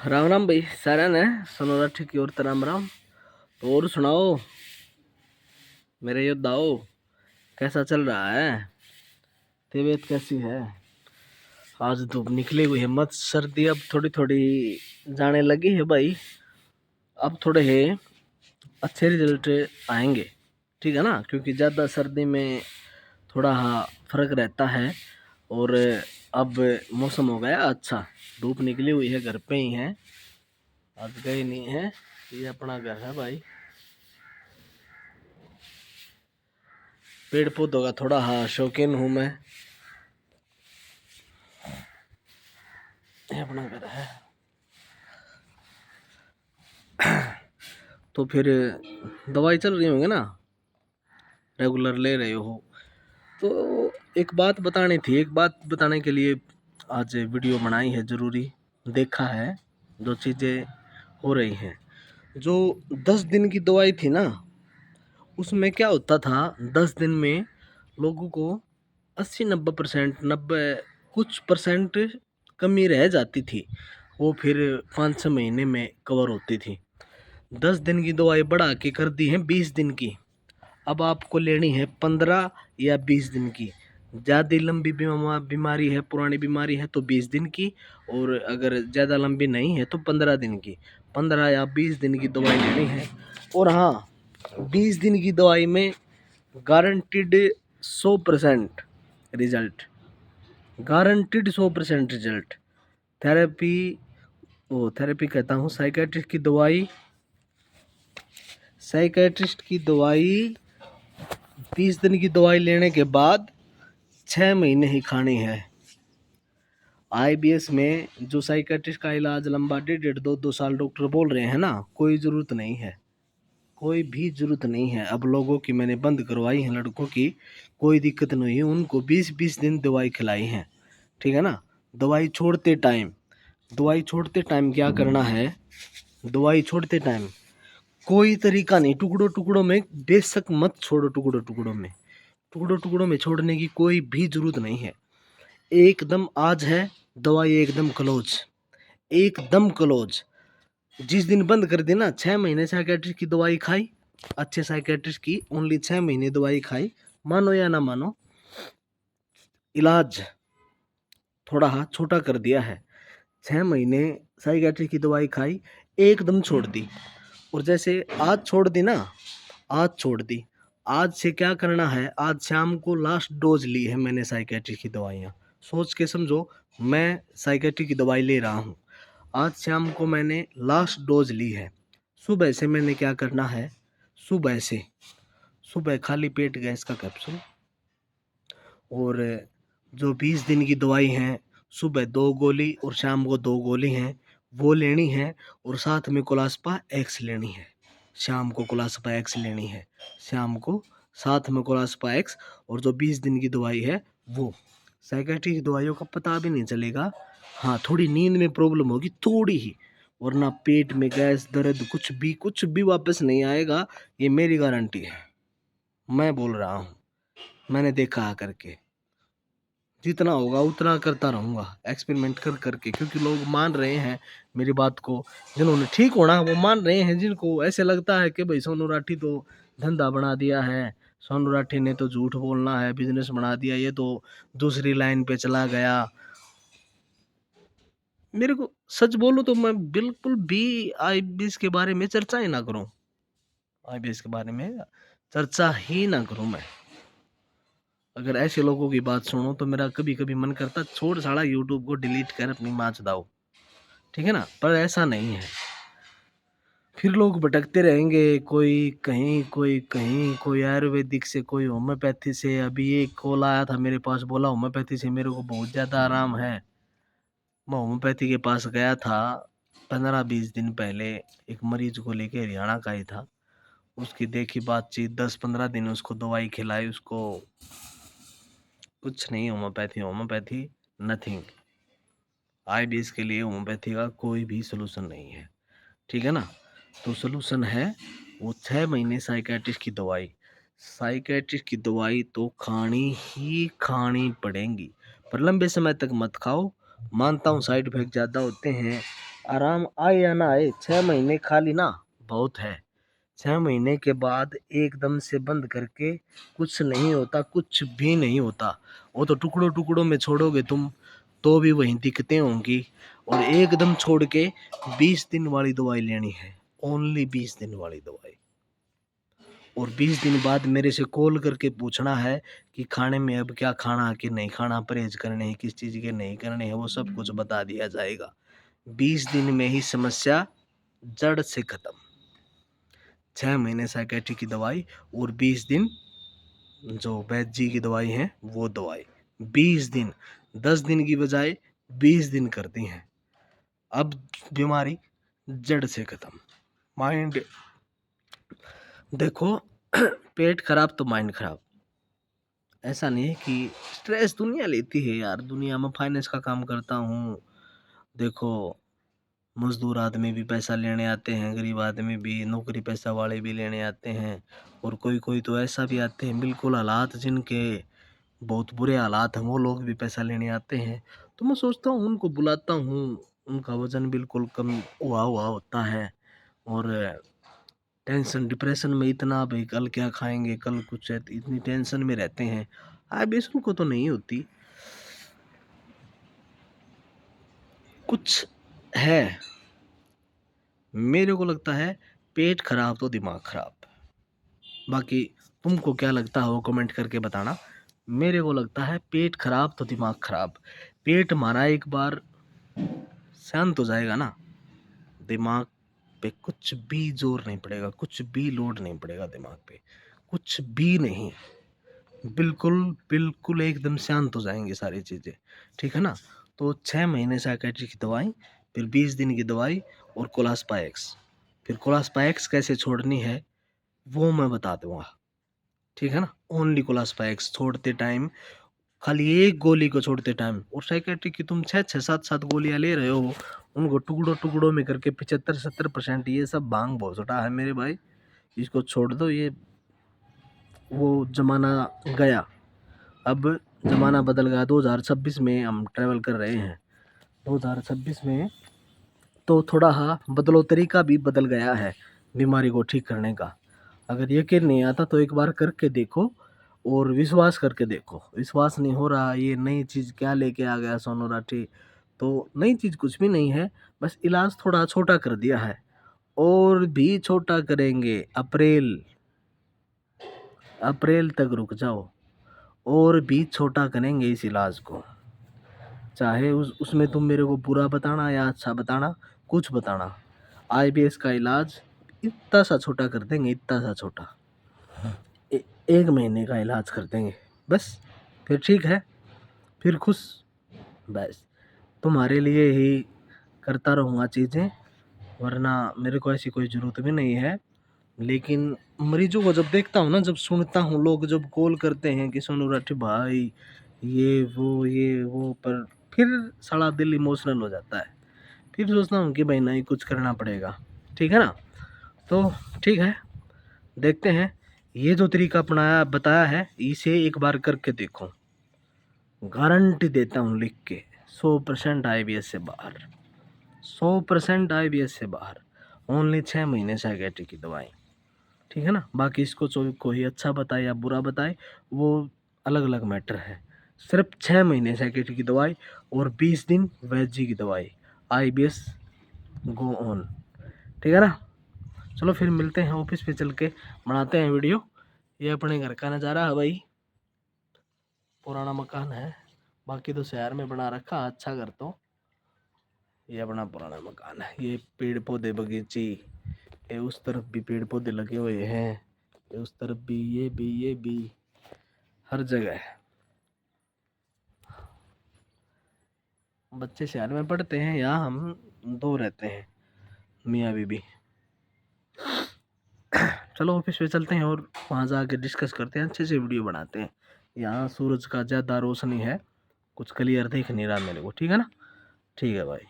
राम राम भाई सारन है सोनोरा की ओर राम राम। तो और सुनाओ मेरे योद्धाओ, कैसा चल रहा है? तबीयत कैसी है? आज धूप निकली हुई है, मत सर्दी अब थोड़ी थोड़ी जाने लगी है भाई। अब थोड़े है अच्छे रिजल्ट आएंगे, ठीक है ना, क्योंकि ज़्यादा सर्दी में थोड़ा फर्क रहता है। और अब मौसम हो गया अच्छा, धूप निकली हुई है, घर पे ही है, आज गए नहीं है। ये अपना घर है भाई। पेड़ पौधों का थोड़ा शौकीन हूँ मैं। ये अपना घर है। तो फिर दवाई चल रही होंगी ना, रेगुलर ले रहे हो? तो एक बात बतानी थी, एक बात बताने के लिए आज वीडियो बनाई है, ज़रूरी देखा है जो चीज़ें हो रही हैं। जो 10 दिन की दवाई थी ना, उसमें क्या होता था, 10 दिन में लोगों को 80-90%, 90 कुछ परसेंट कमी रह जाती थी, वो फिर 5-6 महीने में कवर होती थी। 10 दिन की दवाई बढ़ा के कर दी है 20 दिन की। अब आपको लेनी है 15 या 20 दिन की। ज़्यादा लंबी बीमारी है, पुरानी बीमारी है तो 20 दिन की, और अगर ज़्यादा लंबी नहीं है तो 15 दिन की। 15 या 20 दिन की दवाई लेनी है। और हाँ, 20 दिन की दवाई में guaranteed 100% result, guaranteed 100% result. Therapy, वो थेरेपी कहता हूँ, साइकेट्रिस्ट की दवाई, साइकेट्रिस्ट की दवाई 20 दिन की दवाई लेने के बाद 6 महीने ही खानी है। आईबीएस में जो साइकेट्रिस्ट का इलाज लंबा 1.5-2 साल डॉक्टर बोल रहे हैं ना, कोई ज़रूरत नहीं है, कोई भी ज़रूरत नहीं है। अब लोगों की मैंने बंद करवाई है, लड़कों की कोई दिक्कत नहीं है, उनको 20-20 दिन दवाई खिलाई है, ठीक है ना। दवाई छोड़ते टाइम, दवाई छोड़ते टाइम क्या करना है, दवाई छोड़ते टाइम कोई तरीका नहीं, टुकड़ों टुकड़ों में बेशक मत छोड़ो, टुकड़ों टुकड़ों में, टुकड़ों टुकड़ों में छोड़ने की कोई भी जरूरत नहीं है। एकदम आज है दवाई एकदम क्लोज, एकदम क्लोज। जिस दिन बंद कर दी ना, 6 महीने साइकेट्रिस्ट की दवाई खाई, अच्छे साइकेट्रिस्ट की ओनली 6 महीने दवाई खाई, मानो या ना मानो, इलाज थोड़ा छोटा कर दिया है। 6 महीने साइकेट्रिस्ट की दवाई खाई, एकदम छोड़ दी। और जैसे आज छोड़ दी ना, आज छोड़ दी, आज से क्या करना है, आज शाम को लास्ट डोज ली है मैंने साइकेट्री की दवाइयाँ। सोच के समझो, मैं साइकेट्री की दवाई ले रहा हूँ, आज शाम को मैंने लास्ट डोज ली है। सुबह से मैंने क्या करना है, सुबह से, सुबह खाली पेट गैस का कैप्सूल, और जो 20 दिन की दवाई हैं, सुबह 2 गोली और शाम को 2 गोली हैं, वो लेनी है। और साथ में कोलास्पा एक्स लेनी है, शाम को कोलास्पा एक्स लेनी है, शाम को साथ में कोलास्पा एक्स। और जो 20 दिन की दवाई है वो, साइकेट्री की दवाइयों का पता भी नहीं चलेगा। हाँ, थोड़ी नींद में प्रॉब्लम होगी थोड़ी ही, वरना पेट में गैस दर्द कुछ भी वापस नहीं आएगा, ये मेरी गारंटी है, मैं बोल रहा हूँ, मैंने देखा करके। जितना होगा उतना करता रहूँगा एक्सपेरिमेंट कर करके, क्योंकि लोग मान रहे हैं मेरी बात को, जिन्होंने ठीक होना वो मान रहे हैं, जिनको ऐसे लगता है कि भाई सोनू राठी तो धंधा बना दिया है, सोनू राठी ने तो झूठ बोलना है बिजनेस बना दिया, ये तो दूसरी लाइन पे चला गया। मेरे को सच बोलूं तो मैं बिल्कुल भी आईबीएस के बारे में चर्चा ही ना करूं, आईबीएस के बारे में चर्चा ही ना करूं मैं। अगर ऐसे लोगों की बात सुनो तो मेरा कभी कभी मन करता छोड़ साड़ा यूट्यूब को डिलीट कर अपनी माँ चदाओ, ठीक है ना, पर ऐसा नहीं है। फिर लोग भटकते रहेंगे, कोई कहीं कोई कहीं, कोई आयुर्वेदिक से, कोई होम्योपैथी से। अभी एक कॉल आया था मेरे पास, बोला होम्योपैथी से मेरे को बहुत ज़्यादा आराम है। मैं होम्योपैथी के पास गया था 15-20 दिन पहले, एक मरीज को लेके, हरियाणा का ही था। उसकी देखी बातचीत, 10-15 दिन उसको दवाई खिलाई, उसको कुछ नहीं, होम्योपैथी होम्योपैथी नथिंग। आईबीएस के लिए होम्योपैथी का कोई भी सोल्यूशन नहीं है, ठीक है ना। तो सोल्यूशन है वो 6 महीने साइकेट्रिस्ट की दवाई। साइकेट्रिस्ट की दवाई तो खानी ही खानी पड़ेगी, पर लंबे समय तक मत खाओ। मानता हूँ साइड इफेक्ट ज़्यादा होते हैं, आराम आए या ना आए, 6 महीने खाली ना बहुत है। 6 महीने के बाद एकदम से बंद करके कुछ नहीं होता, कुछ भी नहीं होता। वो तो टुकड़ों टुकड़ों में छोड़ोगे तुम तो भी वही दिक्कतें होंगी। और एकदम छोड़ के 20 दिन वाली दवाई लेनी है, ओनली 20 दिन वाली दवाई। और 20 दिन बाद मेरे से कॉल करके पूछना है कि खाने में अब क्या खाना कि नहीं खाना, परहेज करने हैं, किस चीज़ के नहीं करने हैं, वो सब कुछ बता दिया जाएगा। 20 दिन में ही समस्या जड़ से खत्म। 6 महीने साइकेट्री की दवाई और 20 दिन जो वैद्य जी की दवाई है वो दवाई। 20 दिन, 10 दिन की बजाय 20 दिन करती हैं। अब बीमारी जड़ से खत्म। माइंड देखो पेट खराब तो माइंड खराब। ऐसा नहीं है कि स्ट्रेस दुनिया लेती है यार, दुनिया में फाइनेंस का काम करता हूँ। देखो मजदूर आदमी भी पैसा लेने आते हैं, गरीब आदमी भी, नौकरी पैसा वाले भी लेने आते हैं। और कोई कोई तो ऐसा भी आते हैं बिल्कुल हालात जिनके बहुत बुरे हालात हैं, वो लोग भी पैसा लेने आते हैं। तो मैं सोचता हूँ उनको बुलाता हूँ, उनका वजन बिल्कुल कम हुआ हुआ होता है। और टेंशन डिप्रेशन में इतना भाई कल क्या खाएंगे, कल कुछ है, इतनी टेंशन में रहते हैं। आईबीएस उनको तो नहीं होती, कुछ है। मेरे को लगता है पेट खराब तो दिमाग खराब। बाकी तुमको क्या लगता हो कमेंट करके बताना। मेरे को लगता है पेट खराब तो दिमाग खराब। पेट हमारा एक बार शांत हो जाएगा ना, दिमाग पे कुछ भी जोर नहीं पड़ेगा, कुछ भी लोड नहीं पड़ेगा दिमाग पे, कुछ भी नहीं। बिल्कुल बिल्कुल एकदम शांत हो जाएंगी सारी चीज़ें, ठीक है ना। तो 6 महीने साइकेट्री की दवाई, फिर 20 दिन की दवाई और कोलास्पाएक्स। फिर कोलास्पाएक्स कैसे छोड़नी है वो मैं बता दूंगा, ठीक है ना। ओनली कोलास्पाएक्स छोड़ते टाइम, खाली एक गोली को छोड़ते टाइम। और साइकेट्री की तुम 6-6 7-7 गोलियां ले रहे हो, उनको टुकड़ों टुकड़ों में करके 75-70% ये सब भांग भोसटा है मेरे भाई। इसको छोड़ दो, ये वो जमाना गया। अब ज़माना बदल गया। 2026 में हम ट्रैवल कर रहे हैं। 2026 में तो थोड़ा हाँ बदलो, तरीका भी बदल गया है बीमारी को ठीक करने का। अगर यकीन नहीं आता तो एक बार करके देखो और विश्वास करके देखो। विश्वास नहीं हो रहा, ये नई चीज़ क्या लेके आ गया सोनू राठी। तो नई चीज़ कुछ भी नहीं है, बस इलाज थोड़ा छोटा कर दिया है और भी छोटा करेंगे। अप्रैल अप्रैल तक रुक जाओ और भी छोटा करेंगे इस इलाज को। चाहे उसमें तुम मेरे को बुरा बताना या अच्छा बताना, कुछ बताना, आईबीएस का इलाज इतना सा छोटा कर देंगे, इतना सा छोटा। 1 महीने का इलाज कर देंगे बस। फिर ठीक है, फिर खुश। बस तुम्हारे लिए ही करता रहूँगा चीज़ें, वरना मेरे को ऐसी कोई ज़रूरत भी नहीं है। लेकिन मरीजों को जब देखता हूँ ना, जब सुनता हूँ लोग जब कॉल करते हैं कि सोनू राठी भाई ये वो, पर फिर सारा दिल इमोशनल हो जाता है। फिर सोचता हूँ कि भाई नहीं, कुछ करना पड़ेगा, ठीक है ना। तो ठीक है, देखते हैं। ये जो तरीका अपनाया बताया है इसे एक बार करके देखो, गारंटी देता हूँ लिख के, 100% आईबीएस से बाहर, 100% आईबीएस से बाहर। ओनली 6 महीने साइकेट्री की दवाई, ठीक है ना। बाकी इसको कोई अच्छा बताए या बुरा बताए वो अलग अलग मैटर है। सिर्फ 6 महीने साइकेट्री की दवाई और 20 दिन वैद्य जी की दवाई, आईबीएस गो ऑन, ठीक है ना। चलो फिर मिलते हैं, ऑफिस पे चल के बनाते हैं वीडियो। ये अपने घर का नज़ारा है भाई, पुराना मकान है, बाकी तो शहर में बना रखा अच्छा घर। तो ये अपना पुराना मकान है, ये पेड़ पौधे बगीची, ये उस तरफ भी पेड़ पौधे लगे हुए हैं, ये उस तरफ भी, ये भी हर जगह है। बच्चे शहर में पढ़ते हैं, यहाँ हम दो रहते हैं मियाँ बीबी। चलो ऑफिस पे चलते हैं और वहाँ जाके डिस्कस करते हैं, अच्छे से वीडियो बनाते हैं। यहाँ सूरज का ज़्यादा रोशनी है, कुछ क्लियर दिख नहीं रहा मेरे को, ठीक है ना। ठीक है भाई।